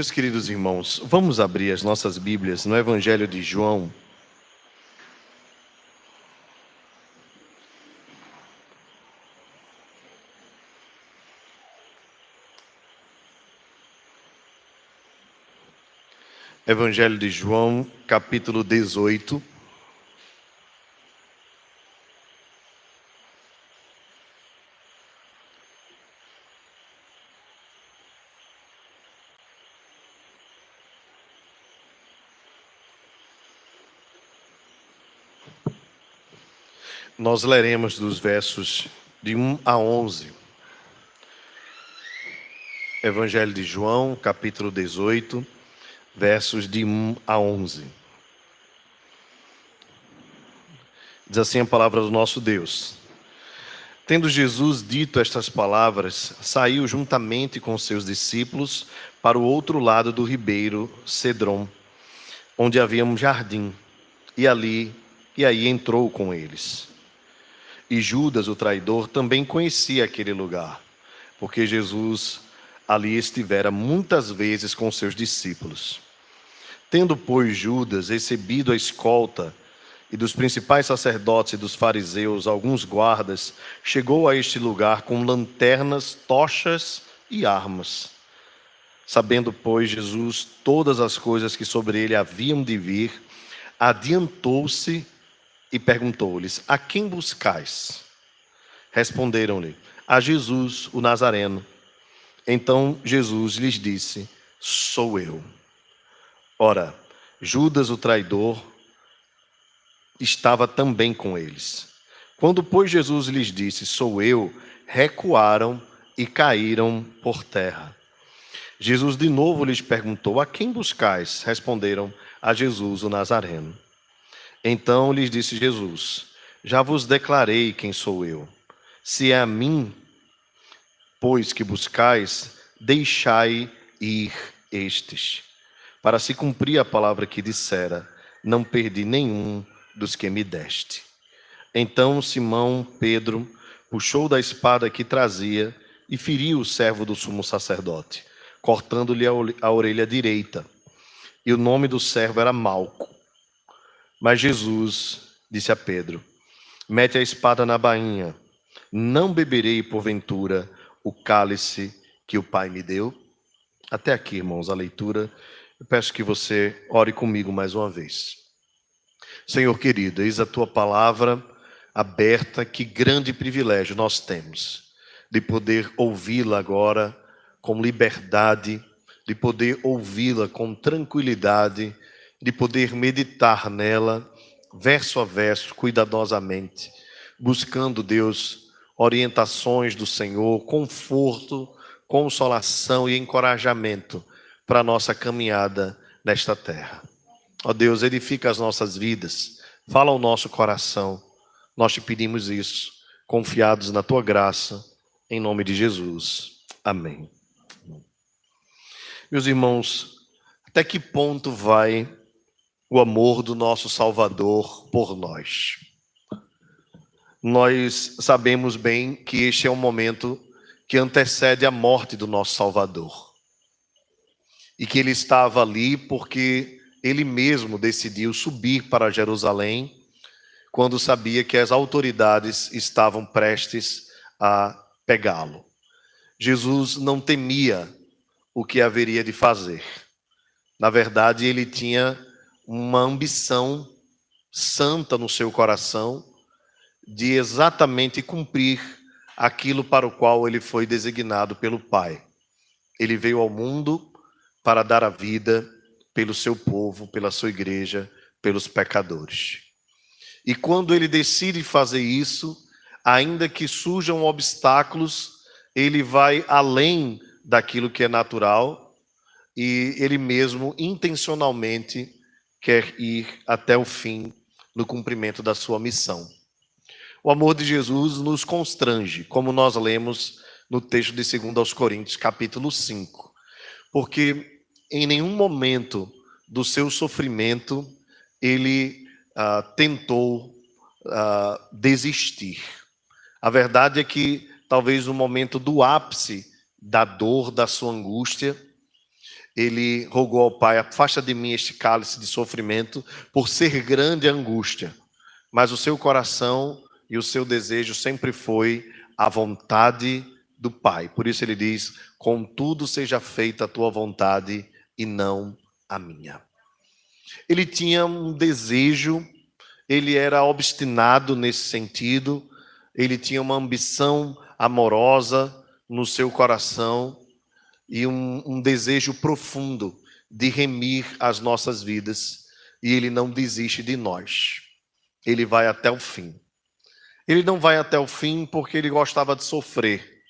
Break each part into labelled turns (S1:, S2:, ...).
S1: Meus queridos irmãos, vamos abrir as nossas Bíblias no Evangelho de João. Evangelho de João, capítulo 18. Nós leremos dos versos de 1 a 11. Evangelho de João, capítulo 18, versos de 1 a 11. Diz assim a palavra do nosso Deus. Tendo Jesus dito estas palavras, saiu juntamente com seus discípulos para o outro lado do ribeiro Cedron, onde havia um jardim, e aí entrou com eles. E Judas, o traidor, também conhecia aquele lugar, porque Jesus ali estivera muitas vezes com seus discípulos. Tendo, pois, Judas recebido a escolta e dos principais sacerdotes e dos fariseus alguns guardas, chegou a este lugar com lanternas, tochas e armas. Sabendo, pois, Jesus todas as coisas que sobre ele haviam de vir, adiantou-se e perguntou-lhes: a quem buscais? Responderam-lhe: a Jesus, o Nazareno. Então Jesus lhes disse: sou eu. Ora, Judas, o traidor, estava também com eles. Quando, pois, Jesus lhes disse: sou eu, recuaram e caíram por terra. Jesus de novo lhes perguntou: a quem buscais? Responderam: a Jesus, o Nazareno. Então lhes disse Jesus: já vos declarei quem sou eu. Se é a mim, pois, que buscais, deixai ir estes, para se cumprir a palavra que dissera: não perdi nenhum dos que me deste. Então Simão Pedro puxou da espada que trazia e feriu o servo do sumo sacerdote, cortando-lhe a orelha direita. E o nome do servo era Malco. Mas Jesus disse a Pedro: mete a espada na bainha. Não beberei, porventura, o cálice que o Pai me deu? Até aqui, irmãos, a leitura. Eu peço que você ore comigo mais uma vez. Senhor querido, eis a tua palavra aberta. Que grande privilégio nós temos de poder ouvi-la agora com liberdade, de poder ouvi-la com tranquilidade, de poder meditar nela, verso a verso, cuidadosamente, buscando, Deus, orientações do Senhor, conforto, consolação e encorajamento para a nossa caminhada nesta terra. Ó Deus, edifica as nossas vidas, fala ao nosso coração, nós te pedimos isso, confiados na tua graça, em nome de Jesus. Amém. Meus irmãos, até que ponto vai o amor do nosso Salvador por nós? Nós sabemos bem que este é um momento que antecede a morte do nosso Salvador. E que ele estava ali porque ele mesmo decidiu subir para Jerusalém quando sabia que as autoridades estavam prestes a pegá-lo. Jesus não temia o que haveria de fazer. Na verdade, ele tinha uma ambição santa no seu coração de exatamente cumprir aquilo para o qual ele foi designado pelo Pai. Ele veio ao mundo para dar a vida pelo seu povo, pela sua igreja, pelos pecadores. E quando ele decide fazer isso, ainda que surjam obstáculos, ele vai além daquilo que é natural e ele mesmo intencionalmente quer ir até o fim no cumprimento da sua missão. O amor de Jesus nos constrange, como nós lemos no texto de 2 Coríntios, capítulo 5, porque em nenhum momento do seu sofrimento ele tentou desistir. A verdade é que talvez no momento do ápice da dor, da sua angústia, ele rogou ao Pai: afasta de mim este cálice de sofrimento, por ser grande a angústia. Mas o seu coração e o seu desejo sempre foi a vontade do Pai. Por isso ele diz: contudo seja feita a tua vontade e não a minha. Ele tinha um desejo, ele era obstinado nesse sentido, ele tinha uma ambição amorosa no seu coração e um desejo profundo de remir as nossas vidas, e ele não desiste de nós. Ele vai até o fim. Ele não vai até o fim porque ele gostava de sofrer.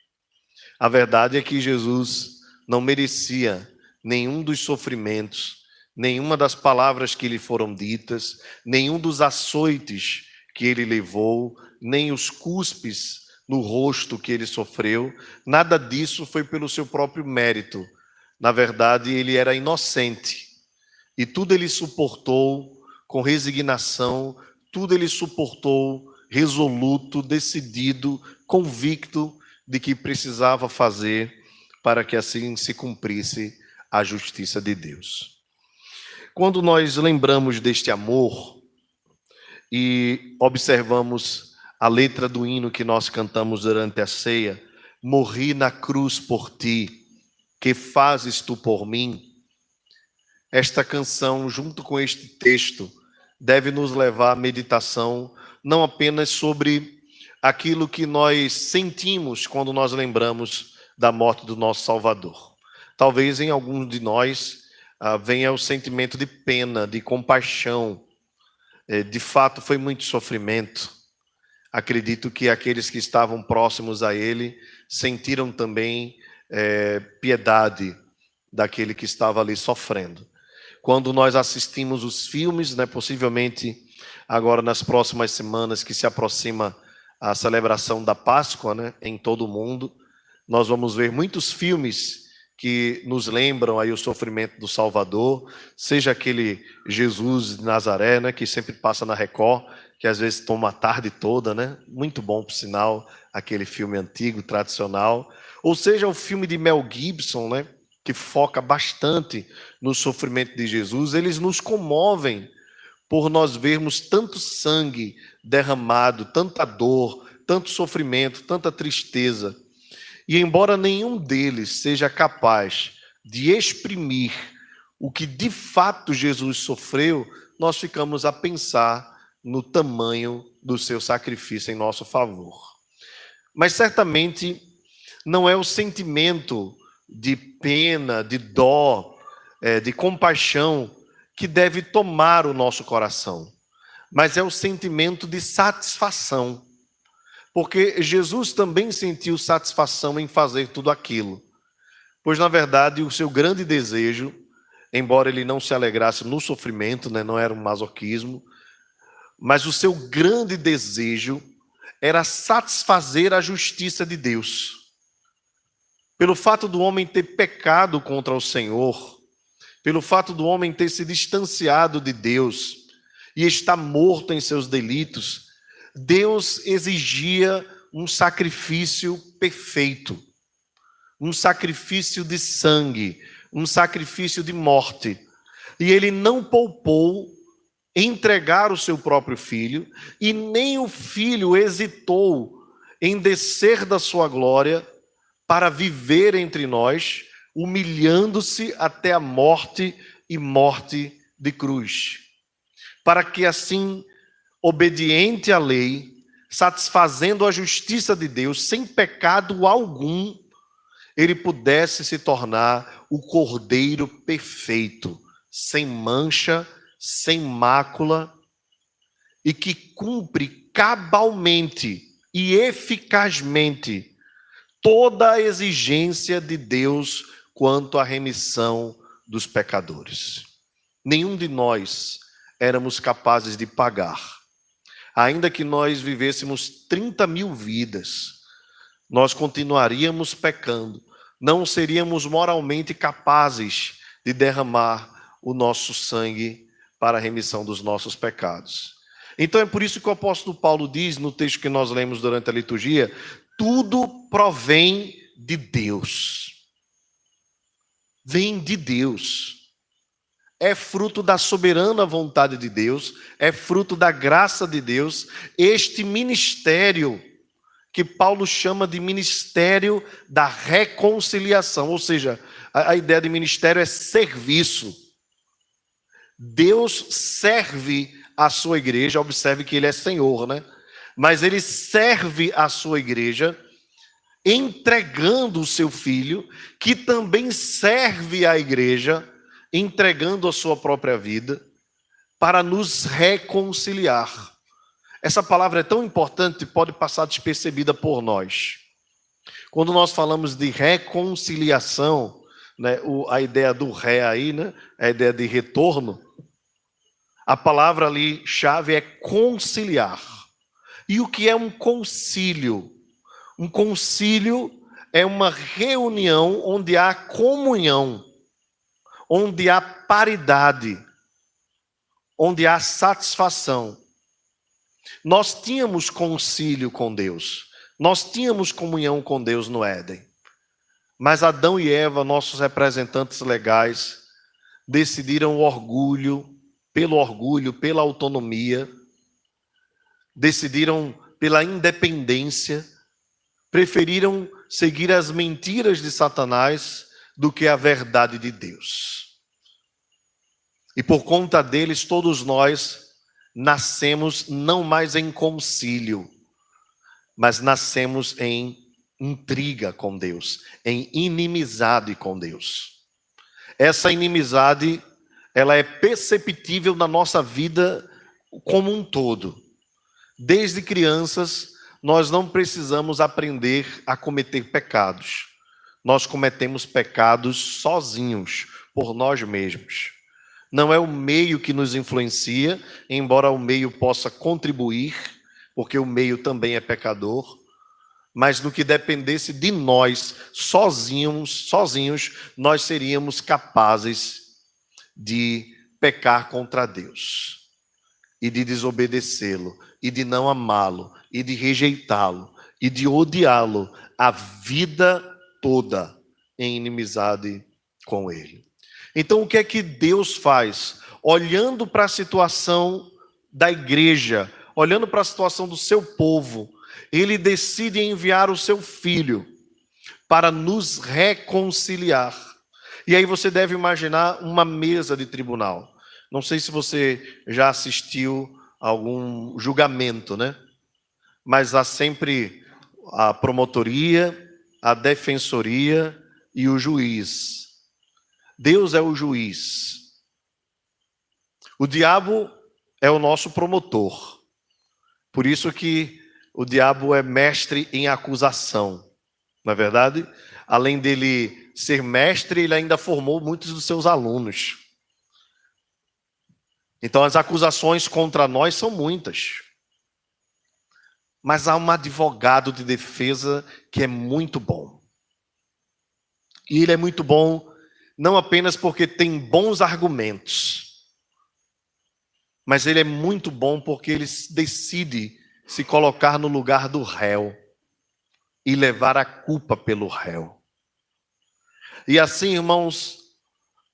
S1: A verdade é que Jesus não merecia nenhum dos sofrimentos, nenhuma das palavras que lhe foram ditas, nenhum dos açoites que ele levou, nem os cuspes no rosto que ele sofreu. Nada disso foi pelo seu próprio mérito. Na verdade, ele era inocente. E tudo ele suportou com resignação, tudo ele suportou resoluto, decidido, convicto de que precisava fazer para que assim se cumprisse a justiça de Deus. Quando nós lembramos deste amor e observamos a letra do hino que nós cantamos durante a ceia: morri na cruz por ti, que fazes tu por mim? Esta canção, junto com este texto, deve nos levar à meditação não apenas sobre aquilo que nós sentimos quando nós lembramos da morte do nosso Salvador. Talvez em alguns de nós venha o sentimento de pena, de compaixão. De fato, foi muito sofrimento. Acredito que aqueles que estavam próximos a ele sentiram também piedade daquele que estava ali sofrendo. Quando nós assistimos os filmes, possivelmente agora nas próximas semanas que se aproxima a celebração da Páscoa, em todo o mundo, nós vamos ver muitos filmes que nos lembram aí o sofrimento do Salvador, seja aquele Jesus de Nazaré, que sempre passa na Record, que às vezes toma a tarde toda, muito bom, por sinal, aquele filme antigo, tradicional, ou seja o filme de Mel Gibson, que foca bastante no sofrimento de Jesus. Eles nos comovem por nós vermos tanto sangue derramado, tanta dor, tanto sofrimento, tanta tristeza. E embora nenhum deles seja capaz de exprimir o que de fato Jesus sofreu, nós ficamos a pensar no tamanho do seu sacrifício em nosso favor. Mas certamente não é o sentimento de pena, de dó, de compaixão que deve tomar o nosso coração, mas é o sentimento de satisfação, porque Jesus também sentiu satisfação em fazer tudo aquilo, pois na verdade o seu grande desejo, embora ele não se alegrasse no sofrimento, não era um masoquismo, mas o seu grande desejo era satisfazer a justiça de Deus. Pelo fato do homem ter pecado contra o Senhor, pelo fato do homem ter se distanciado de Deus e estar morto em seus delitos, Deus exigia um sacrifício perfeito, um sacrifício de sangue, um sacrifício de morte. E ele não poupou entregar o seu próprio filho, e nem o filho hesitou em descer da sua glória para viver entre nós, humilhando-se até a morte e morte de cruz, para que assim, obediente à lei, satisfazendo a justiça de Deus, sem pecado algum, ele pudesse se tornar o Cordeiro perfeito, sem mancha, sem mácula, e que cumpre cabalmente e eficazmente toda a exigência de Deus quanto à remissão dos pecadores. Nenhum de nós éramos capazes de pagar. Ainda que nós vivêssemos 30.000 vidas, nós continuaríamos pecando. Não seríamos moralmente capazes de derramar o nosso sangue para a remissão dos nossos pecados. Então é por isso que o apóstolo Paulo diz, no texto que nós lemos durante a liturgia: tudo provém de Deus. vem de Deus. É fruto da soberana vontade de Deus, é fruto da graça de Deus. Este ministério que Paulo chama de ministério da reconciliação, ou seja, a ideia de ministério é serviço. Deus serve a sua igreja, observe que ele é Senhor, né? Mas ele serve a sua igreja entregando o seu filho, que também serve a igreja, entregando a sua própria vida, para nos reconciliar. Essa palavra é tão importante, pode passar despercebida por nós. Quando nós falamos de reconciliação, né, a ideia do ré aí, né, a ideia de retorno, a palavra ali chave é conciliar. E o que é um concílio? Um concílio é uma reunião onde há comunhão, onde há paridade, onde há satisfação. Nós tínhamos concílio com Deus, nós tínhamos comunhão com Deus no Éden. Mas Adão e Eva, nossos representantes legais, decidiram pelo orgulho, pela autonomia, decidiram pela independência, preferiram seguir as mentiras de Satanás do que a verdade de Deus. E por conta deles, todos nós nascemos não mais em concílio, mas nascemos em intriga com Deus, em inimizade com Deus. Essa inimizade, ela é perceptível na nossa vida como um todo. Desde crianças, nós não precisamos aprender a cometer pecados. Nós cometemos pecados sozinhos, por nós mesmos. Não é o meio que nos influencia, embora o meio possa contribuir, porque o meio também é pecador, mas no que dependesse de nós, sozinhos, nós seríamos capazes de pecar contra Deus, e de desobedecê-lo, e de não amá-lo, e de rejeitá-lo, e de odiá-lo a vida toda em inimizade com ele. Então, o que é que Deus faz? Olhando para a situação da igreja, olhando para a situação do seu povo, ele decide enviar o seu filho para nos reconciliar. E aí você deve imaginar uma mesa de tribunal. Não sei se você já assistiu a algum julgamento, né? Mas há sempre a promotoria, a defensoria e o juiz. Deus é o juiz. O diabo é o nosso promotor. Por isso que o diabo é mestre em acusação. Não é verdade? Além dele ser mestre, ele ainda formou muitos dos seus alunos. Então as acusações contra nós são muitas. Mas há um advogado de defesa que é muito bom. E ele é muito bom não apenas porque tem bons argumentos, mas ele é muito bom porque ele decide se colocar no lugar do réu e levar a culpa pelo réu. E assim, irmãos,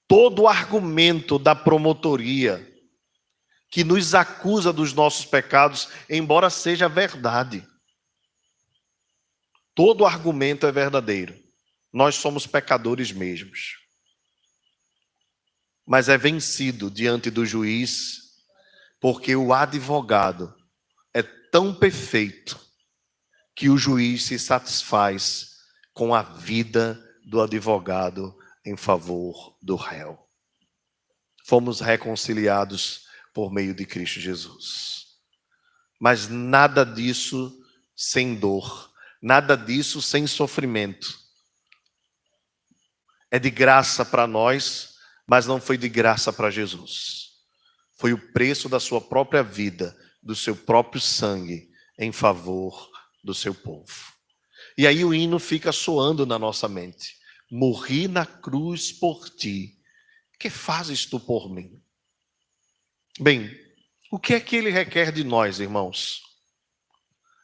S1: todo o argumento da promotoria que nos acusa dos nossos pecados, embora seja verdade, todo argumento é verdadeiro. Nós somos pecadores mesmos. Mas é vencido diante do juiz, porque o advogado é tão perfeito que o juiz se satisfaz com a vida do advogado em favor do réu. Fomos reconciliados por meio de Cristo Jesus. Mas nada disso sem dor, nada disso sem sofrimento. É de graça para nós, mas não foi de graça para Jesus. Foi o preço da sua própria vida, do seu próprio sangue, em favor do seu povo. E aí o hino fica soando na nossa mente. Morri na cruz por ti. Que fazes tu por mim? Bem, o que é que ele requer de nós, irmãos?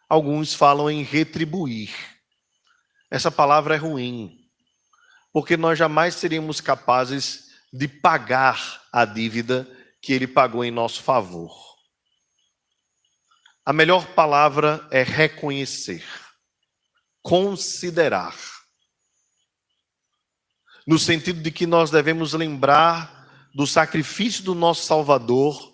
S1: Alguns falam em retribuir. Essa palavra é ruim. porque nós jamais seríamos capazes de pagar a dívida que ele pagou em nosso favor. A melhor palavra é reconhecer, considerar, no sentido de que nós devemos lembrar do sacrifício do nosso Salvador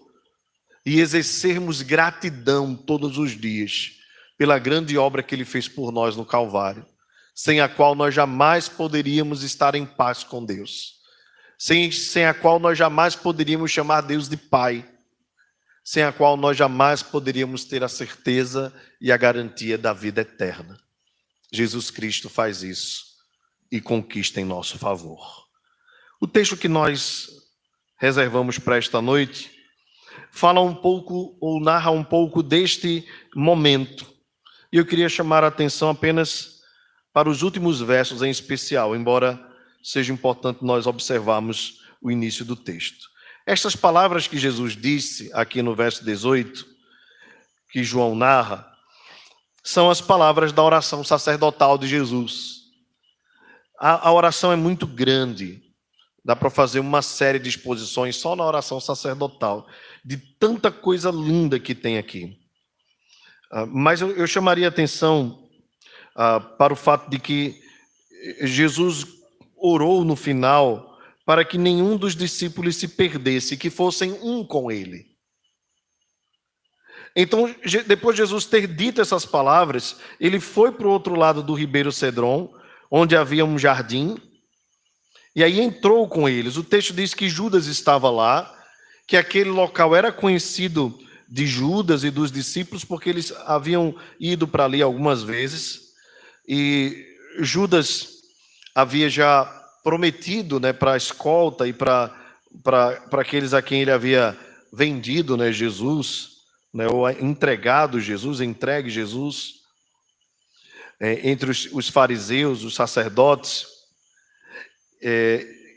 S1: e exercermos gratidão todos os dias pela grande obra que ele fez por nós no Calvário, sem a qual nós jamais poderíamos estar em paz com Deus, sem a qual nós jamais poderíamos chamar Deus de Pai, sem a qual nós jamais poderíamos ter a certeza e a garantia da vida eterna. Jesus Cristo faz isso e conquista em nosso favor. O texto que nós reservamos para esta noite fala um pouco, ou narra um pouco deste momento. E eu queria chamar a atenção apenas para os últimos versos em especial, embora seja importante nós observarmos o início do texto. Estas palavras que Jesus disse aqui no verso 18, que João narra, são as palavras da oração sacerdotal de Jesus. A oração é muito grande, dá para fazer uma série de exposições só na oração sacerdotal, de tanta coisa linda que tem aqui. Mas eu chamaria a atenção para o fato de que Jesus orou no final para que nenhum dos discípulos se perdesse, que fossem um com ele. Então, depois de Jesus ter dito essas palavras, ele foi para o outro lado do Ribeiro Cedron, onde havia um jardim, e aí entrou com eles. O texto diz que Judas estava lá, que aquele local era conhecido de Judas e dos discípulos, porque eles haviam ido para ali algumas vezes, e Judas havia já prometido, né, para a escolta e para aqueles a quem ele havia vendido, né, Jesus, né, ou entregue Jesus, entre os fariseus, os sacerdotes.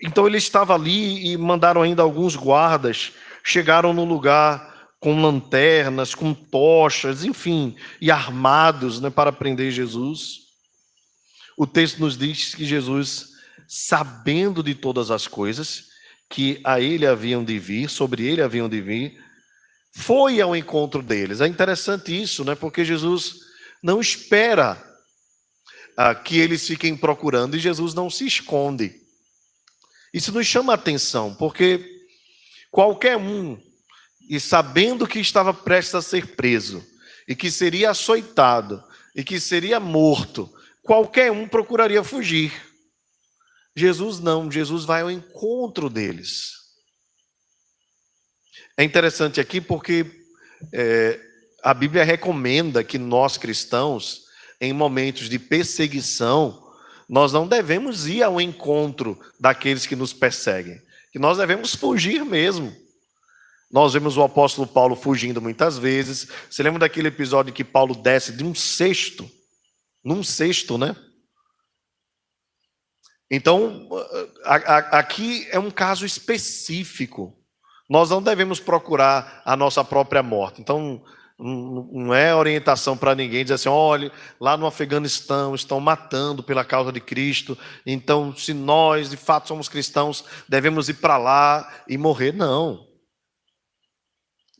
S1: Então ele estava ali e mandaram ainda alguns guardas, chegaram no lugar com lanternas, com tochas, enfim, e armados, né, para prender Jesus. O texto nos diz que Jesus, sabendo de todas as coisas que a ele haviam de vir, sobre ele haviam de vir, foi ao encontro deles. É interessante isso, né? Porque Jesus não espera que eles fiquem procurando, e Jesus não se esconde. Isso nos chama a atenção, porque qualquer um, e sabendo que estava prestes a ser preso, e que seria açoitado, e que seria morto, qualquer um procuraria fugir. Jesus não, Jesus vai ao encontro deles. É interessante aqui porque a Bíblia recomenda que nós cristãos, em momentos de perseguição, nós não devemos ir ao encontro daqueles que nos perseguem, que nós devemos fugir mesmo. Nós vemos o apóstolo Paulo fugindo muitas vezes. Você lembra daquele episódio que Paulo desce de num cesto, né? Então, aqui é um caso específico. Nós não devemos procurar a nossa própria morte. Então, não é orientação para ninguém dizer assim, olha, lá no Afeganistão estão matando pela causa de Cristo, então se nós de fato somos cristãos, devemos ir para lá e morrer. Não.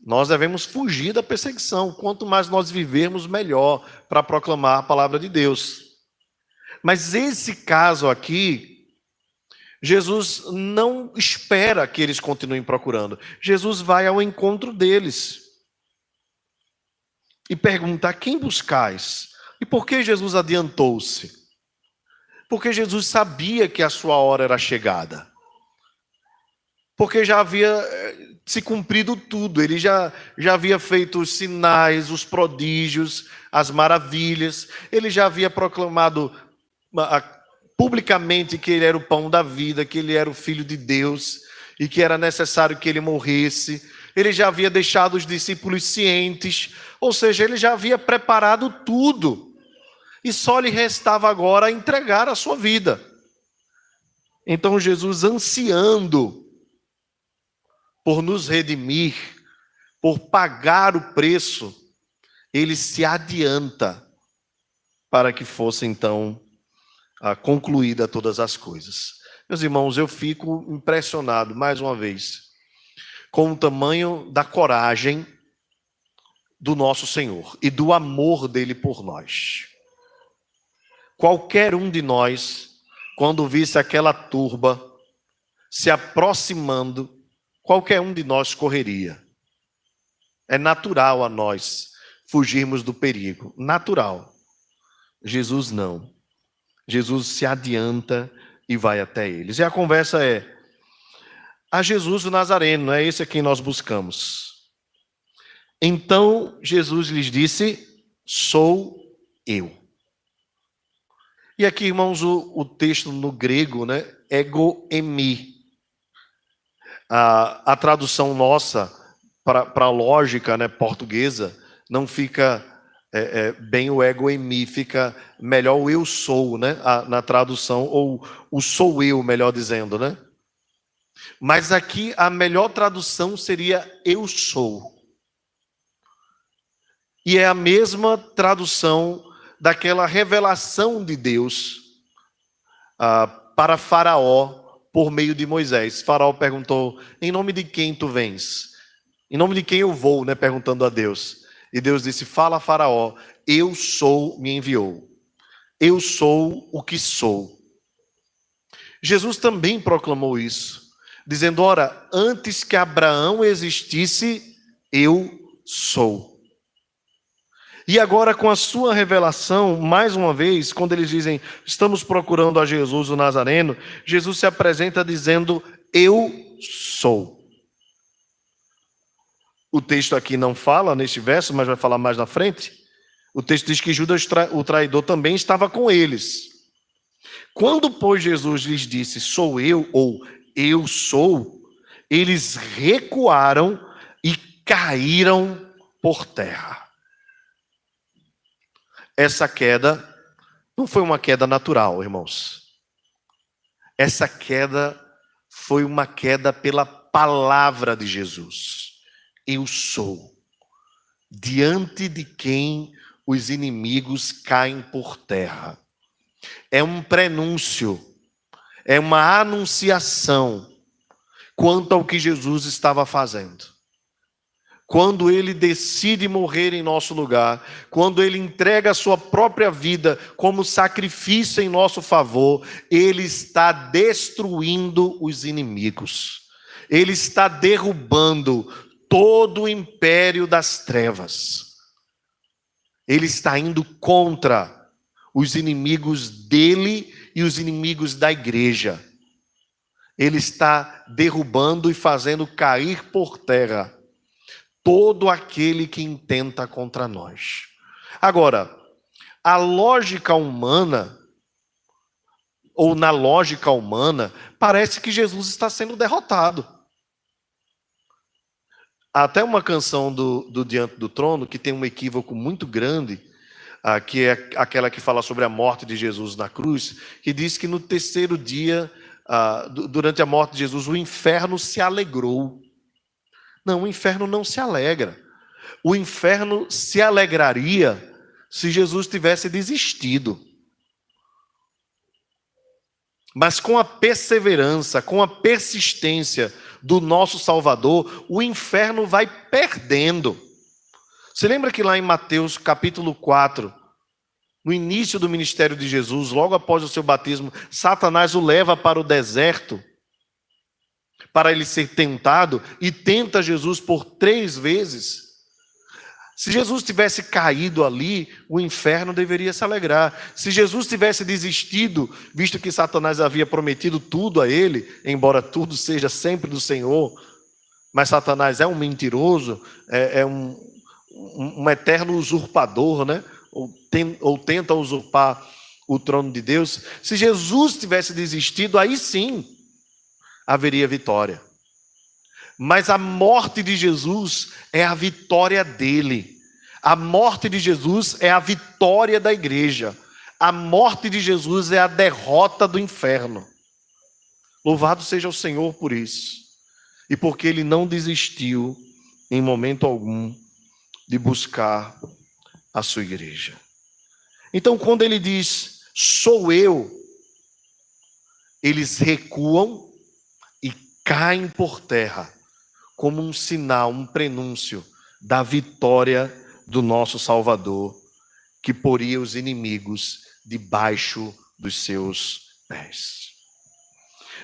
S1: Nós devemos fugir da perseguição. Quanto mais nós vivermos, melhor para proclamar a palavra de Deus. Mas esse caso aqui, Jesus não espera que eles continuem procurando. Jesus vai ao encontro deles e pergunta: a quem buscais? E por que Jesus adiantou-se? Porque Jesus sabia que a sua hora era chegada. Porque já havia se cumprido tudo. Ele já havia feito os sinais, os prodígios, as maravilhas. Ele já havia proclamado publicamente que ele era o pão da vida, que ele era o Filho de Deus e que era necessário que ele morresse. Ele já havia deixado os discípulos cientes, ou seja, ele já havia preparado tudo e só lhe restava agora entregar a sua vida. Então Jesus, ansiando por nos redimir, por pagar o preço, ele se adianta para que fosse então concluída todas as coisas. Meus irmãos, eu fico impressionado, mais uma vez, com o tamanho da coragem do nosso Senhor e do amor dele por nós. Qualquer um de nós, quando visse aquela turba se aproximando, qualquer um de nós correria. É natural a nós fugirmos do perigo, natural. Jesus não. Jesus se adianta e vai até eles. E a conversa é a Jesus o Nazareno, não é esse a quem nós buscamos. Então Jesus lhes disse: sou eu. E aqui, irmãos, o texto no grego, né, ego emi. A tradução nossa para a lógica, né, portuguesa não fica bem o ego emi, fica melhor o eu sou, né, na tradução, ou o sou eu, melhor dizendo, né? Mas aqui a melhor tradução seria eu sou. E é a mesma tradução daquela revelação de Deus para Faraó por meio de Moisés. Faraó perguntou: em nome de quem tu vens? Em nome de quem eu vou, né? Perguntando a Deus. E Deus disse: fala a Faraó, eu sou, me enviou. Eu sou o que sou. Jesus também proclamou isso, dizendo: ora, antes que Abraão existisse, eu sou. E agora, com a sua revelação, mais uma vez, quando eles dizem: estamos procurando a Jesus o Nazareno, Jesus se apresenta dizendo: eu sou. O texto aqui não fala neste verso, mas vai falar mais na frente. O texto diz que Judas, o traidor, também estava com eles. Quando, pois, Jesus lhes disse: sou eu, ou eu sou, eles recuaram e caíram por terra. Essa queda não foi uma queda natural, irmãos. Essa queda foi uma queda pela palavra de Jesus. Eu sou. Diante de quem os inimigos caem por terra. É um prenúncio, é uma anunciação quanto ao que Jesus estava fazendo. Quando ele decide morrer em nosso lugar, quando ele entrega a sua própria vida como sacrifício em nosso favor, ele está destruindo os inimigos. Ele está derrubando todo o império das trevas. Ele está indo contra os inimigos dele e os inimigos da igreja. Ele está derrubando e fazendo cair por terra todo aquele que intenta contra nós. Agora, a lógica humana, ou na lógica humana, parece que Jesus está sendo derrotado. Há até uma canção do Diante do Trono que tem um equívoco muito grande, que é aquela que fala sobre a morte de Jesus na cruz, que diz que no terceiro dia, durante a morte de Jesus, o inferno se alegrou. Não, o inferno não se alegra. O inferno se alegraria se Jesus tivesse desistido. Mas com a perseverança, com a persistência do nosso Salvador, o inferno vai perdendo. Você lembra que lá em Mateus capítulo 4, no início do ministério de Jesus, logo após o seu batismo, Satanás o leva para o deserto, para ele ser tentado, e tenta Jesus por 3 vezes. Se Jesus tivesse caído ali, o inferno deveria se alegrar. Se Jesus tivesse desistido, visto que Satanás havia prometido tudo a ele, embora tudo seja sempre do Senhor, mas Satanás é um mentiroso, é um eterno usurpador, né? Ou tenta usurpar o trono de Deus. Se Jesus tivesse desistido, aí sim haveria vitória. Mas a morte de Jesus é a vitória dele. A morte de Jesus é a vitória da igreja. A morte de Jesus é a derrota do inferno. Louvado seja o Senhor por isso. E porque ele não desistiu em momento algum de buscar a sua igreja. Então, quando ele diz, sou eu, eles recuam e caem por terra, como um sinal, um prenúncio da vitória do nosso Salvador, que poria os inimigos debaixo dos seus pés.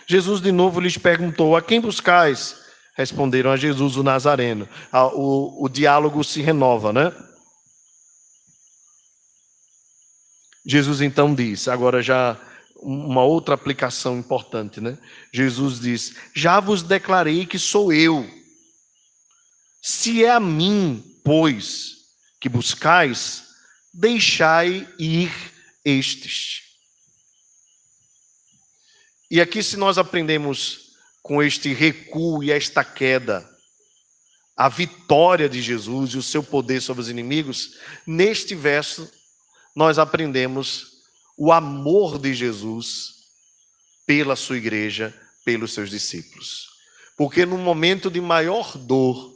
S1: Jesus de novo lhes perguntou: a quem buscais? Responderam: a Jesus o Nazareno. O diálogo se renova, né? Jesus então diz, agora já uma outra aplicação importante, né? Jesus diz: já vos declarei que sou eu. Se é a mim, pois, que buscais, deixai ir estes. E aqui, se nós aprendemos com este recuo e esta queda, a vitória de Jesus e o seu poder sobre os inimigos, neste verso nós aprendemos o amor de Jesus pela sua igreja, pelos seus discípulos. Porque no momento de maior dor,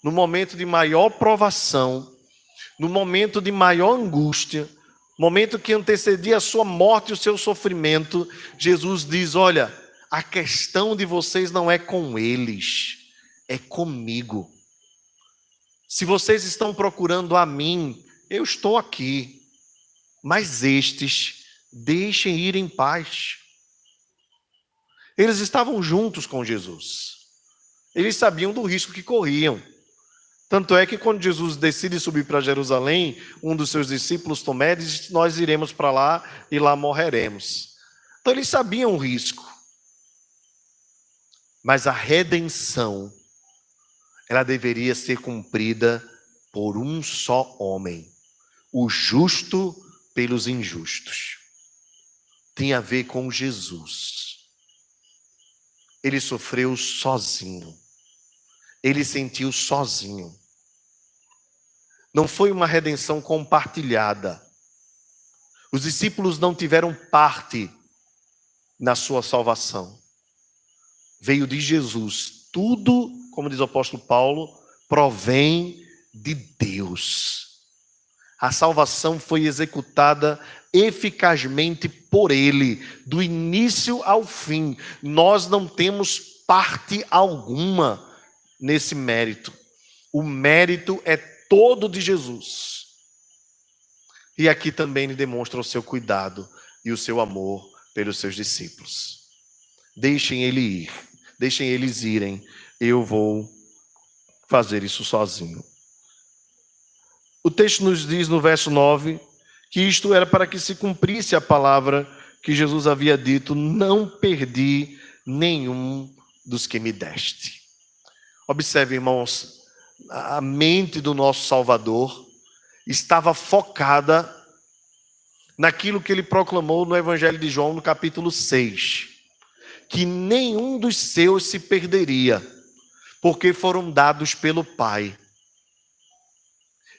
S1: no momento de maior provação, no momento de maior angústia, momento que antecedia a sua morte e o seu sofrimento, Jesus diz: olha, a questão de vocês não é com eles, é comigo. Se vocês estão procurando a mim, eu estou aqui. Mas estes, deixem ir em paz. Eles estavam juntos com Jesus. Eles sabiam do risco que corriam. Tanto é que quando Jesus decide subir para Jerusalém, um dos seus discípulos, Tomé, diz: nós iremos para lá e lá morreremos. Então eles sabiam o risco. Mas a redenção, ela deveria ser cumprida por um só homem, o justo pelos injustos. Tem a ver com Jesus. Ele sofreu sozinho. Ele sentiu sozinho. Não foi uma redenção compartilhada. Os discípulos não tiveram parte na sua salvação. Veio de Jesus. Tudo, como diz o apóstolo Paulo, provém de Deus. A salvação foi executada eficazmente por Ele, do início ao fim. Nós não temos parte alguma nesse mérito. O mérito é todo de Jesus. E aqui também ele demonstra o seu cuidado e o seu amor pelos seus discípulos. Deixem eles irem. Eu vou fazer isso sozinho. O texto nos diz no verso 9 que isto era para que se cumprisse a palavra que Jesus havia dito: não perdi nenhum dos que me deste. Observe, irmãos, a mente do nosso Salvador estava focada naquilo que ele proclamou no Evangelho de João, no capítulo 6, que nenhum dos seus se perderia, porque foram dados pelo Pai.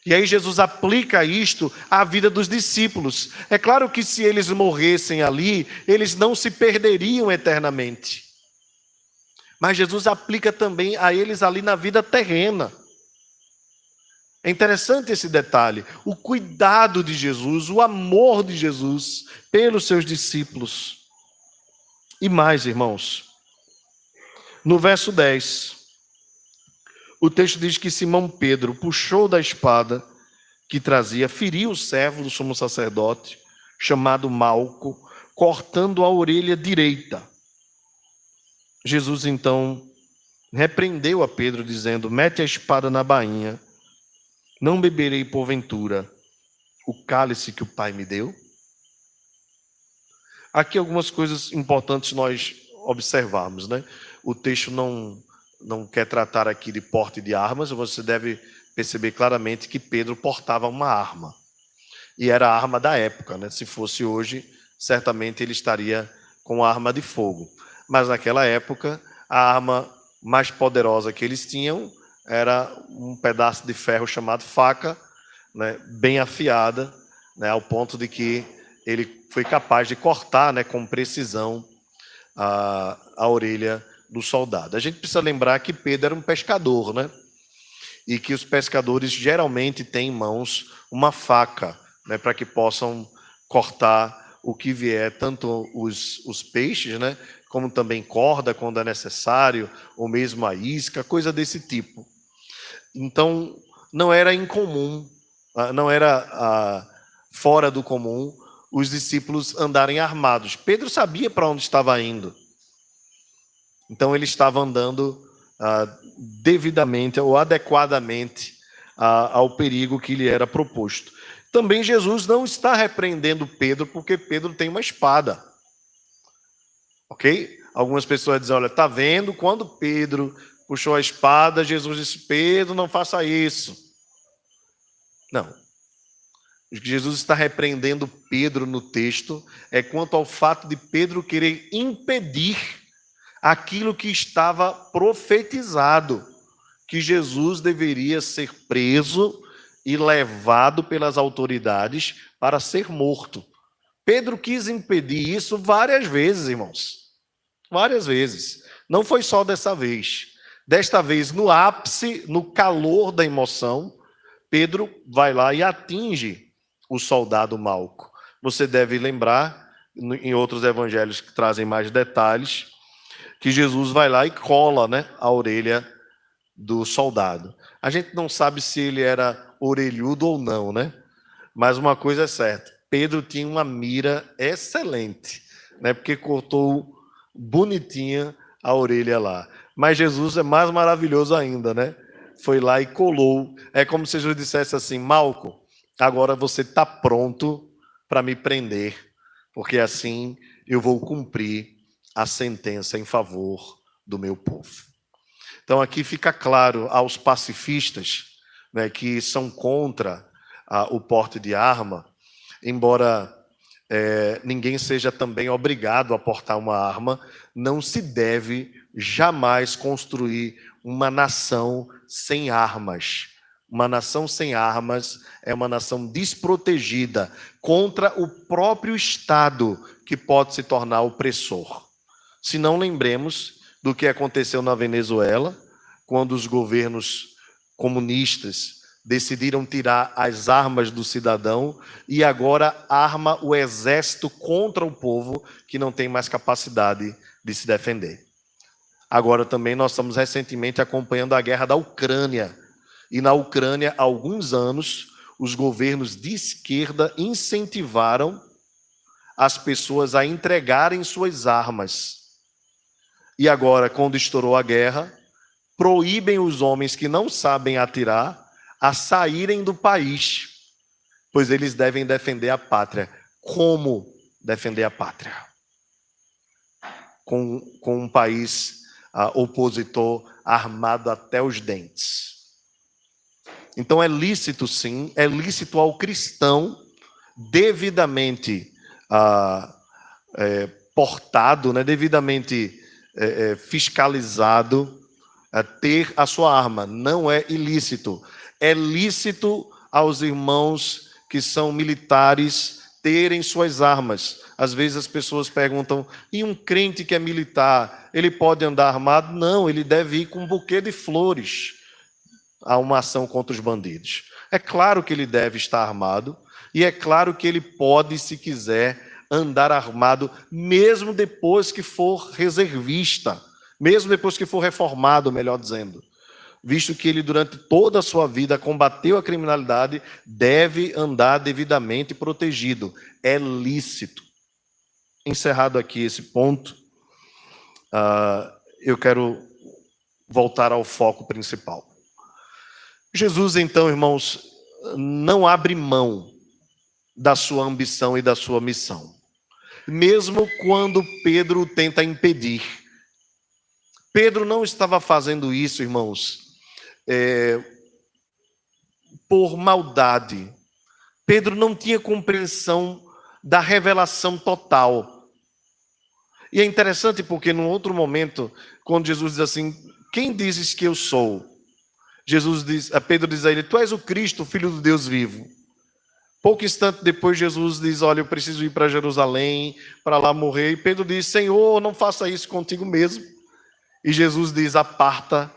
S1: E aí Jesus aplica isto à vida dos discípulos. É claro que se eles morressem ali, eles não se perderiam eternamente. Mas Jesus aplica também a eles ali na vida terrena. É interessante esse detalhe. O cuidado de Jesus, o amor de Jesus pelos seus discípulos. E mais, irmãos. No verso 10, o texto diz que Simão Pedro puxou da espada que trazia, feriu o servo do sumo sacerdote, chamado Malco, cortando a orelha direita. Jesus então repreendeu a Pedro, dizendo: mete a espada na bainha, não beberei porventura o cálice que o Pai me deu? Aqui algumas coisas importantes nós observarmos, né? O texto não quer tratar aqui de porte de armas. Você deve perceber claramente que Pedro portava uma arma. E era a arma da época, né? Se fosse hoje, certamente ele estaria com a arma de fogo. Mas naquela época, a arma mais poderosa que eles tinham era um pedaço de ferro chamado faca, né? Bem afiada, né? Ao ponto de que ele foi capaz de cortar, né, com precisão a orelha do soldado. A gente precisa lembrar que Pedro era um pescador, né? E que os pescadores geralmente têm em mãos uma faca, né, para que possam cortar o que vier, tanto os peixes, né, como também corda quando é necessário, ou mesmo a isca, coisa desse tipo. Então, não era incomum, não era fora do comum os discípulos andarem armados. Pedro sabia para onde estava indo. Então, ele estava andando devidamente ou adequadamente ao perigo que lhe era proposto. Também Jesus não está repreendendo Pedro porque Pedro tem uma espada. Ok? Algumas pessoas dizem, olha, está vendo? Quando Pedro puxou a espada, Jesus disse, Pedro, não faça isso. Não. O que Jesus está repreendendo Pedro no texto é quanto ao fato de Pedro querer impedir aquilo que estava profetizado, que Jesus deveria ser preso e levado pelas autoridades para ser morto. Pedro quis impedir isso várias vezes, irmãos. Várias vezes. Não foi só dessa vez. Desta vez, no ápice, no calor da emoção, Pedro vai lá e atinge o soldado Malco. Você deve lembrar, em outros evangelhos que trazem mais detalhes, que Jesus vai lá e cola, né, a orelha do soldado. A gente não sabe se ele era orelhudo ou não, né? Mas uma coisa é certa, Pedro tinha uma mira excelente, né? Porque cortou bonitinha a orelha lá. Mas Jesus é mais maravilhoso ainda, né? Foi lá e colou. É como se Jesus dissesse assim, Malco, agora você está pronto para me prender, porque assim eu vou cumprir a sentença em favor do meu povo. Então aqui fica claro aos pacifistas, né, que são contra o porte de arma, embora ninguém seja também obrigado a portar uma arma, não se deve jamais construir uma nação sem armas. Uma nação sem armas é uma nação desprotegida contra o próprio Estado, que pode se tornar opressor. Se não lembremos do que aconteceu na Venezuela, quando os governos comunistas decidiram tirar as armas do cidadão e agora arma o exército contra o povo que não tem mais capacidade de se defender. Agora também nós estamos recentemente acompanhando a guerra da Ucrânia. E na Ucrânia, há alguns anos, os governos de esquerda incentivaram as pessoas a entregarem suas armas. E agora, quando estourou a guerra, proíbem os homens que não sabem atirar a saírem do país, pois eles devem defender a pátria. Como defender a pátria? Com um país opositor armado até os dentes. Então é lícito, sim, é lícito ao cristão devidamente portado, né, devidamente fiscalizado, ter a sua arma. Não é ilícito. É lícito aos irmãos que são militares terem suas armas. Às vezes as pessoas perguntam, e um crente que é militar, ele pode andar armado? Não, ele deve ir com um buquê de flores a uma ação contra os bandidos. É claro que ele deve estar armado, e é claro que ele pode, se quiser, andar armado, mesmo depois que for reservista, mesmo depois que for reformado, melhor dizendo. Visto que ele, durante toda a sua vida, combateu a criminalidade, deve andar devidamente protegido. É lícito. Encerrado aqui esse ponto, eu quero voltar ao foco principal. Jesus, então, irmãos, não abre mão da sua ambição e da sua missão. Mesmo quando Pedro tenta impedir. Pedro não estava fazendo isso, irmãos, por maldade. Pedro não tinha compreensão da revelação total. E é interessante porque num outro momento, quando Jesus diz assim, quem dizes que eu sou? Pedro diz a ele, tu és o Cristo, o Filho do Deus vivo. Pouco instante depois, Jesus diz, olha, eu preciso ir para Jerusalém, para lá morrer. E Pedro diz, Senhor, não faça isso contigo mesmo. E Jesus diz, aparta,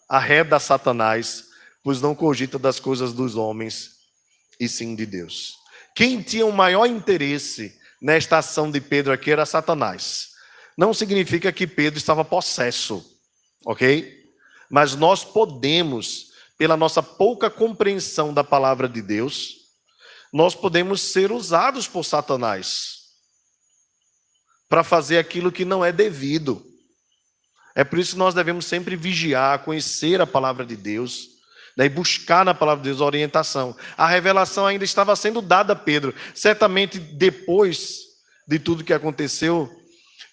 S1: arreda Satanás, pois não cogita das coisas dos homens, e sim de Deus. Quem tinha o maior interesse nesta ação de Pedro aqui era Satanás. Não significa que Pedro estava possesso, ok? Mas nós podemos, pela nossa pouca compreensão da palavra de Deus, nós podemos ser usados por Satanás para fazer aquilo que não é devido. É por isso que nós devemos sempre vigiar, conhecer a palavra de Deus, e buscar na palavra de Deus a orientação. A revelação ainda estava sendo dada a Pedro. Certamente depois de tudo que aconteceu,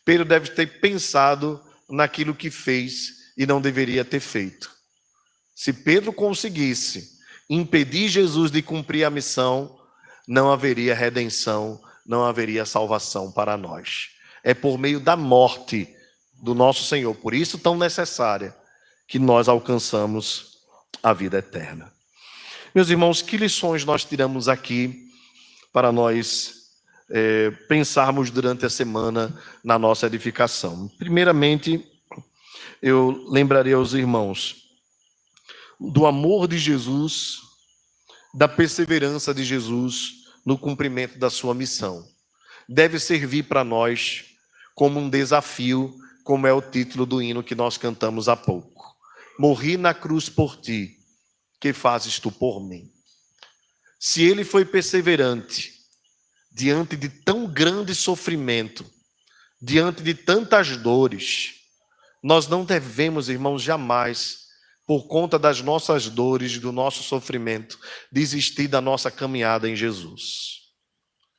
S1: Pedro deve ter pensado naquilo que fez e não deveria ter feito. Se Pedro conseguisse impedir Jesus de cumprir a missão, não haveria redenção, não haveria salvação para nós. É por meio da morte do nosso Senhor, por isso tão necessária, que nós alcançamos a vida eterna. Meus irmãos, que lições nós tiramos aqui para nós pensarmos durante a semana na nossa edificação? Primeiramente, eu lembrarei aos irmãos do amor de Jesus, da perseverança de Jesus no cumprimento da sua missão. Deve servir para nós como um desafio, como é o título do hino que nós cantamos há pouco. Morri na cruz por ti, que fazes tu por mim? Se ele foi perseverante diante de tão grande sofrimento, diante de tantas dores, nós não devemos, irmãos, jamais, por conta das nossas dores, do nosso sofrimento, desistir da nossa caminhada em Jesus,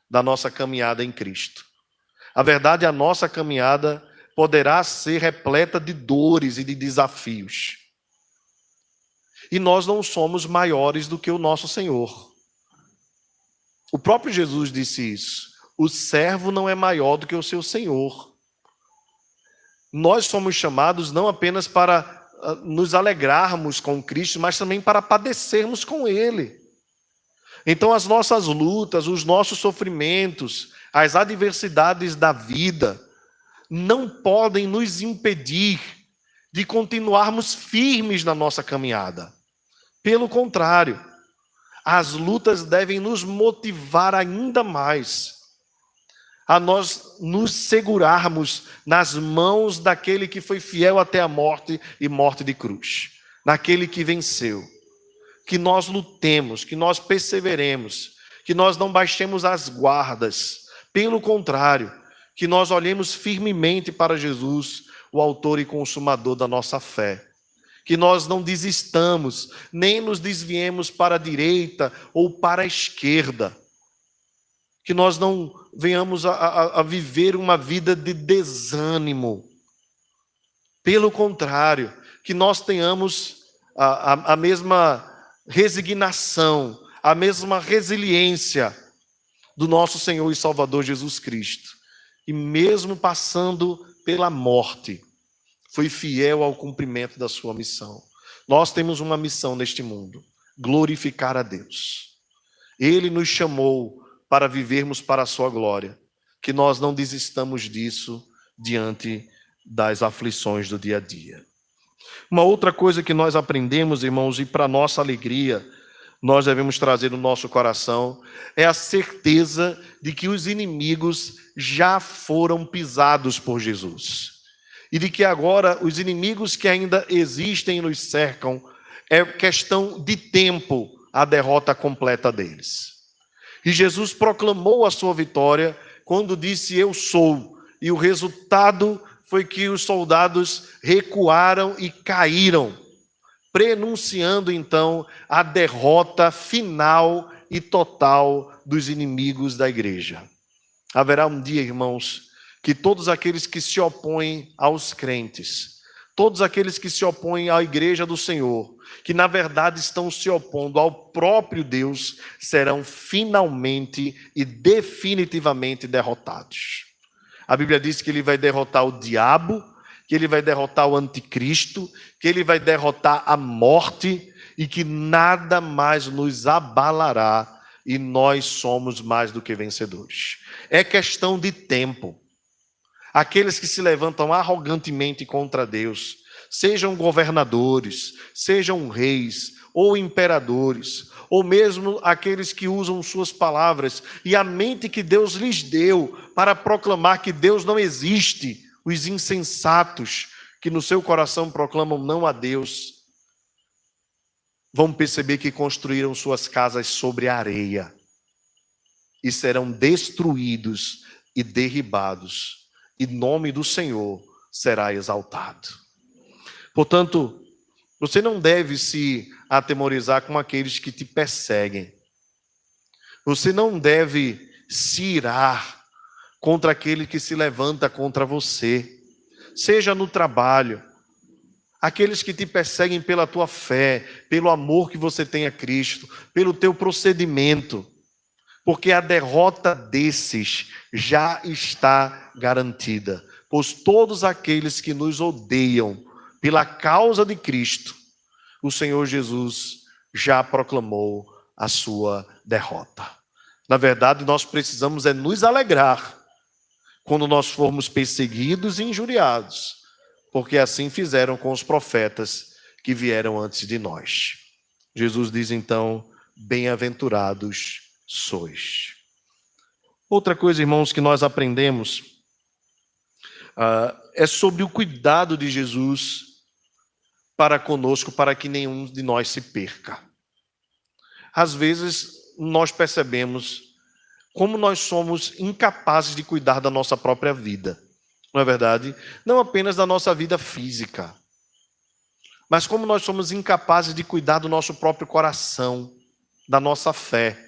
S1: da nossa caminhada em Cristo. A verdade, a nossa caminhada poderá ser repleta de dores e de desafios. E nós não somos maiores do que o nosso Senhor. O próprio Jesus disse isso. O servo não é maior do que o seu Senhor. Nós somos chamados não apenas para nos alegrarmos com Cristo, mas também para padecermos com Ele. Então as nossas lutas, os nossos sofrimentos, as adversidades da vida não podem nos impedir de continuarmos firmes na nossa caminhada. Pelo contrário, as lutas devem nos motivar ainda mais a nós nos segurarmos nas mãos daquele que foi fiel até a morte e morte de cruz, naquele que venceu. Que nós lutemos, que nós perseveremos, que nós não baixemos as guardas. Pelo contrário, que nós olhemos firmemente para Jesus, o autor e consumador da nossa fé. Que nós não desistamos, nem nos desviemos para a direita ou para a esquerda. Que nós não venhamos a viver uma vida de desânimo. Pelo contrário, que nós tenhamos a mesma resignação, a mesma resiliência do nosso Senhor e Salvador Jesus Cristo. E mesmo passando pela morte, foi fiel ao cumprimento da sua missão. Nós temos uma missão neste mundo: glorificar a Deus. Ele nos chamou para vivermos para a sua glória. Que nós não desistamos disso diante das aflições do dia a dia. Uma outra coisa que nós aprendemos, irmãos, e para nossa alegria, nós devemos trazer no nosso coração, é a certeza de que os inimigos já foram pisados por Jesus. E de que agora os inimigos que ainda existem e nos cercam, é questão de tempo a derrota completa deles. E Jesus proclamou a sua vitória quando disse: eu sou. E o resultado foi que os soldados recuaram e caíram, prenunciando então a derrota final e total dos inimigos da igreja. Haverá um dia, irmãos, que todos aqueles que se opõem aos crentes, todos aqueles que se opõem à igreja do Senhor, que na verdade estão se opondo ao próprio Deus, serão finalmente e definitivamente derrotados. A Bíblia diz que ele vai derrotar o diabo, que ele vai derrotar o anticristo, que ele vai derrotar a morte e que nada mais nos abalará e nós somos mais do que vencedores. É questão de tempo. Aqueles que se levantam arrogantemente contra Deus, sejam governadores, sejam reis ou imperadores, ou mesmo aqueles que usam suas palavras e a mente que Deus lhes deu para proclamar que Deus não existe, os insensatos que no seu coração proclamam não a Deus, vão perceber que construíram suas casas sobre a areia e serão destruídos e derribados, e nome do Senhor será exaltado. Portanto, você não deve se atemorizar com aqueles que te perseguem. Você não deve se irar contra aquele que se levanta contra você, seja no trabalho, aqueles que te perseguem pela tua fé, pelo amor que você tem a Cristo, pelo teu procedimento, porque a derrota desses já está garantida, pois todos aqueles que nos odeiam pela causa de Cristo, o Senhor Jesus já proclamou a sua derrota. Na verdade, nós precisamos nos alegrar quando nós formos perseguidos e injuriados, porque assim fizeram com os profetas que vieram antes de nós. Jesus diz então, bem-aventurados sois. Outra coisa, irmãos, que nós aprendemos é sobre o cuidado de Jesus para conosco, para que nenhum de nós se perca. Às vezes, nós percebemos como nós somos incapazes de cuidar da nossa própria vida. Não é verdade? Não apenas da nossa vida física, mas como nós somos incapazes de cuidar do nosso próprio coração, da nossa fé.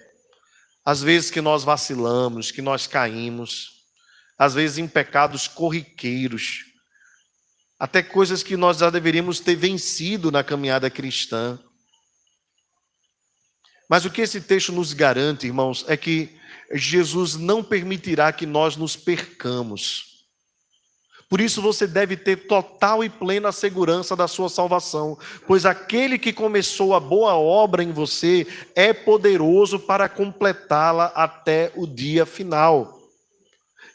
S1: Às vezes que nós vacilamos, que nós caímos, às vezes em pecados corriqueiros, até coisas que nós já deveríamos ter vencido na caminhada cristã. Mas o que esse texto nos garante, irmãos, é que Jesus não permitirá que nós nos percamos. Por isso você deve ter total e plena segurança da sua salvação, pois aquele que começou a boa obra em você é poderoso para completá-la até o dia final.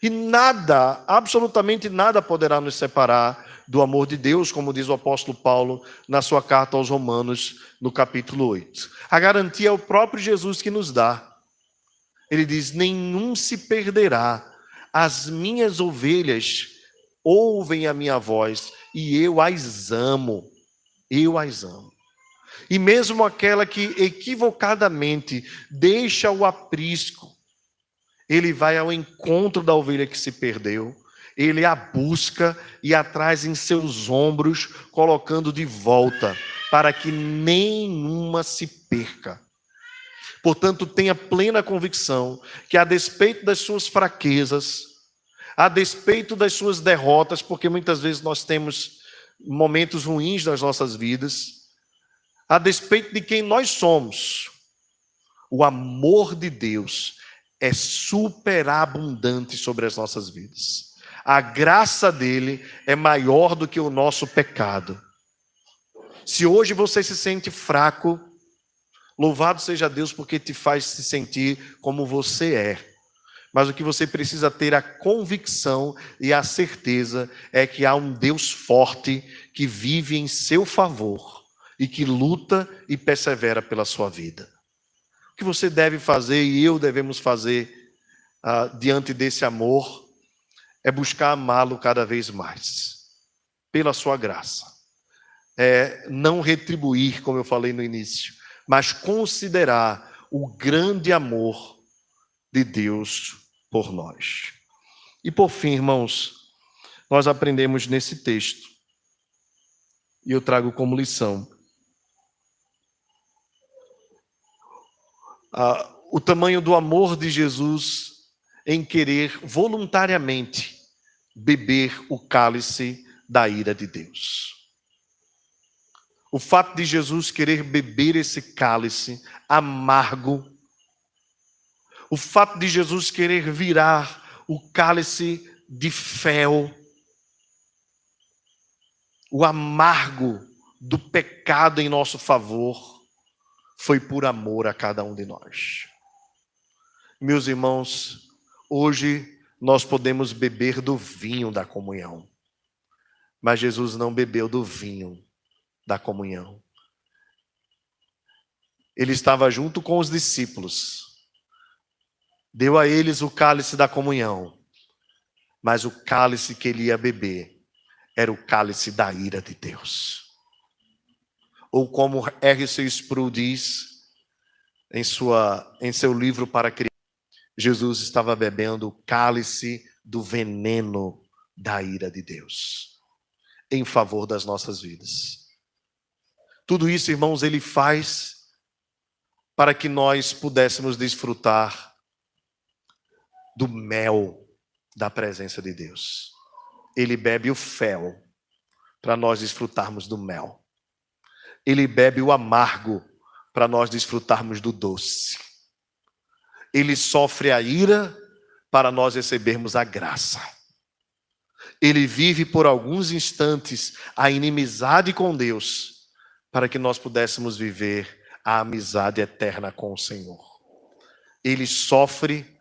S1: E nada, absolutamente nada poderá nos separar do amor de Deus, como diz o apóstolo Paulo na sua carta aos Romanos, no capítulo 8. A garantia é o próprio Jesus que nos dá. Ele diz, nenhum se perderá, as minhas ovelhas ouvem a minha voz e eu as amo, E mesmo aquela que equivocadamente deixa o aprisco, ele vai ao encontro da ovelha que se perdeu, ele a busca e a traz em seus ombros, colocando de volta, para que nenhuma se perca. Portanto, tenha plena convicção que, a despeito das suas fraquezas, a despeito das suas derrotas, porque muitas vezes nós temos momentos ruins nas nossas vidas, a despeito de quem nós somos, o amor de Deus é superabundante sobre as nossas vidas. A graça dele é maior do que o nosso pecado. Se hoje você se sente fraco, louvado seja Deus porque te faz se sentir como você é. Mas o que você precisa ter a convicção e a certeza é que há um Deus forte que vive em seu favor e que luta e persevera pela sua vida. O que você deve fazer e eu devemos fazer diante desse amor é buscar amá-lo cada vez mais, pela sua graça. Não retribuir, como eu falei no início, mas considerar o grande amor de Deus por nós. E por fim, irmãos, nós aprendemos nesse texto, e eu trago como lição, o tamanho do amor de Jesus em querer voluntariamente beber o cálice da ira de Deus. O fato de Jesus querer beber esse cálice amargo, o fato de Jesus querer virar o cálice de fel, o amargo do pecado em nosso favor, foi por amor a cada um de nós. Meus irmãos, hoje nós podemos beber do vinho da comunhão, mas Jesus não bebeu do vinho da comunhão. Ele estava junto com os discípulos. Deu a eles o cálice da comunhão. Mas o cálice que ele ia beber era o cálice da ira de Deus. Ou como R.C. Sproul diz em seu livro para crianças, Jesus estava bebendo o cálice do veneno da ira de Deus, em favor das nossas vidas. Tudo isso, irmãos, ele faz para que nós pudéssemos desfrutar do mel da presença de Deus. Ele bebe o fel para nós desfrutarmos do mel. Ele bebe o amargo para nós desfrutarmos do doce. Ele sofre a ira para nós recebermos a graça. Ele vive por alguns instantes a inimizade com Deus, para que nós pudéssemos viver a amizade eterna com o Senhor. Ele sofre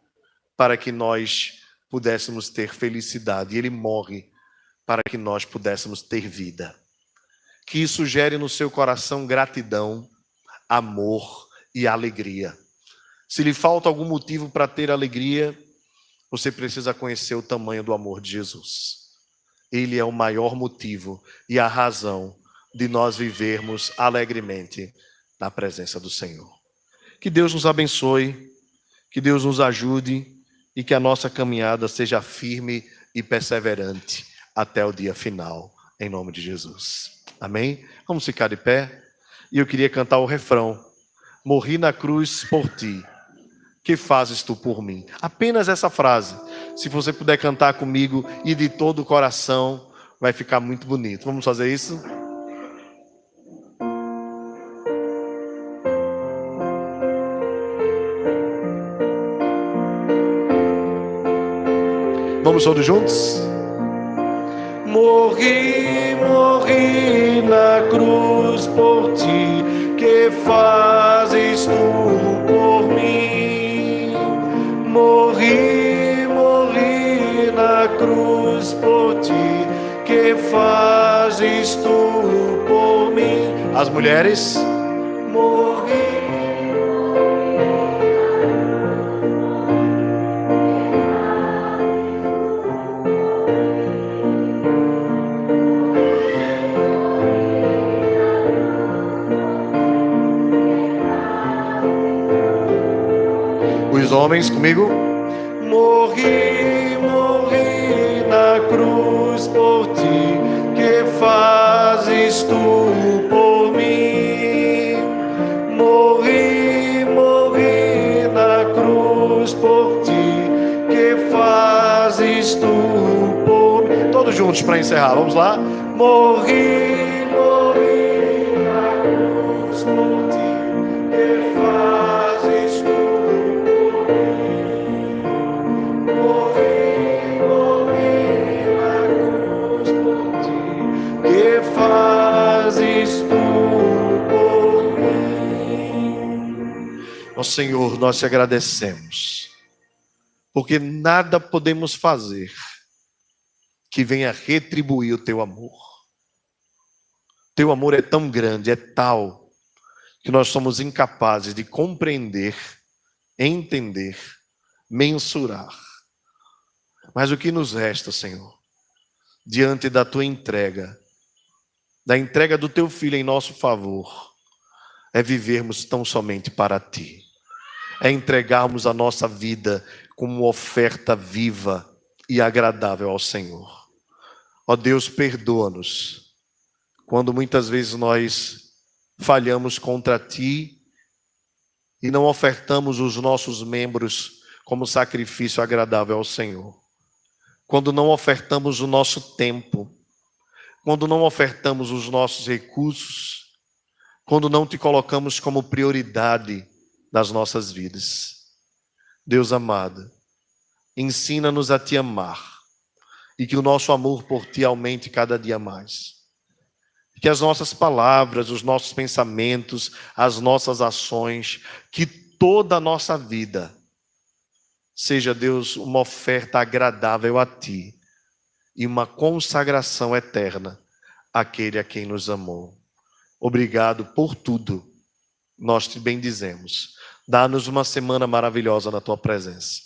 S1: para que nós pudéssemos ter felicidade. E ele morre para que nós pudéssemos ter vida. Que isso gere no seu coração gratidão, amor e alegria. Se lhe falta algum motivo para ter alegria, você precisa conhecer o tamanho do amor de Jesus. Ele é o maior motivo e a razão de nós vivermos alegremente na presença do Senhor. Que Deus nos abençoe, que Deus nos ajude e que a nossa caminhada seja firme e perseverante até o dia final, em nome de Jesus. Amém? Vamos ficar de pé. E eu queria cantar o refrão. Morri na cruz por ti. Que fazes tu por mim? Apenas essa frase. Se você puder cantar comigo e de todo o coração, vai ficar muito bonito. Vamos fazer isso? Vamos todos juntos? Morri, morri na cruz por ti. Que fazes tu por mim? Morri, morri na cruz por ti. Que fazes tu por mim? As mulheres. Morri. Os homens comigo. Morri, morri na cruz por ti. Que fazes tu por mim? Morri, morri na cruz por ti. Que fazes tu por mim? Todos juntos para encerrar, vamos lá. Morri, morri na cruz por ti. Que fazes tu? Ó Senhor, nós te agradecemos, porque nada podemos fazer que venha retribuir o teu amor. Teu amor é tão grande, é tal, que nós somos incapazes de compreender, entender, mensurar. Mas o que nos resta, Senhor, diante da tua entrega, da entrega do teu Filho em nosso favor, é vivermos tão somente para ti. É entregarmos a nossa vida como oferta viva e agradável ao Senhor. Ó Deus, perdoa-nos quando muitas vezes nós falhamos contra ti e não ofertamos os nossos membros como sacrifício agradável ao Senhor. Quando não ofertamos o nosso tempo, quando não ofertamos os nossos recursos, quando não te colocamos como prioridade das nossas vidas. Deus amado, ensina-nos a te amar e que o nosso amor por ti aumente cada dia mais. Que as nossas palavras, os nossos pensamentos, as nossas ações, que toda a nossa vida seja, Deus, uma oferta agradável a ti e uma consagração eterna àquele a quem nos amou. Obrigado por tudo. nós te bendizemos. Dá-nos uma semana maravilhosa na tua presença.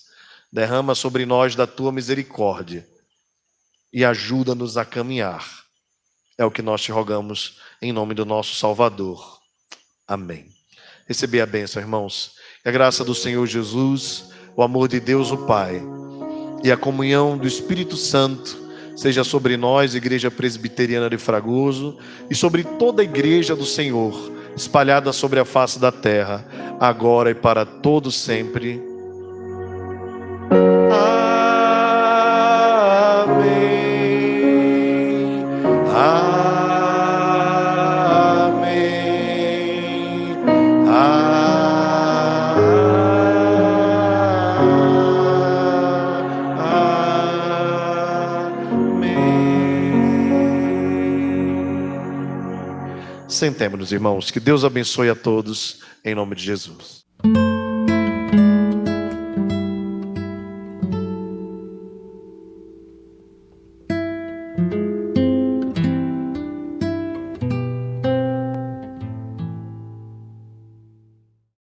S1: Derrama sobre nós da tua misericórdia e ajuda-nos a caminhar. É o que nós te rogamos em nome do nosso Salvador. Amém. Receber a bênção, irmãos. E a graça do Senhor Jesus, o amor de Deus, o Pai, e a comunhão do Espírito Santo seja sobre nós, Igreja Presbiteriana de Fragoso, e sobre toda a Igreja do Senhor, espalhada sobre a face da terra, agora e para todos sempre. Amém. Amém. Sentemos-nos, irmãos. Que Deus abençoe a todos, em nome de Jesus.